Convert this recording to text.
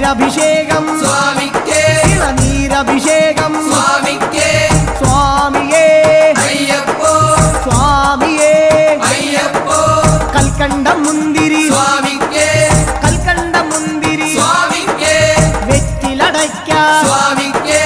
ഇളനീരഭിഷേകം സ്വാമിക്കേ ഇളനീരഭിഷേകം സ്വാമിക്കേ സ്വാമിയേ അയ്യപ്പോ സ്വാമിയേ അയ്യപ്പോ കൽക്കണ്ട മുന്തിരി സ്വാമിക്കേ കൽക്കണ്ട മുന്തിരി സ്വാമിക്കേ വെറ്റിലടയ്ക്ക സ്വാമിക്കേ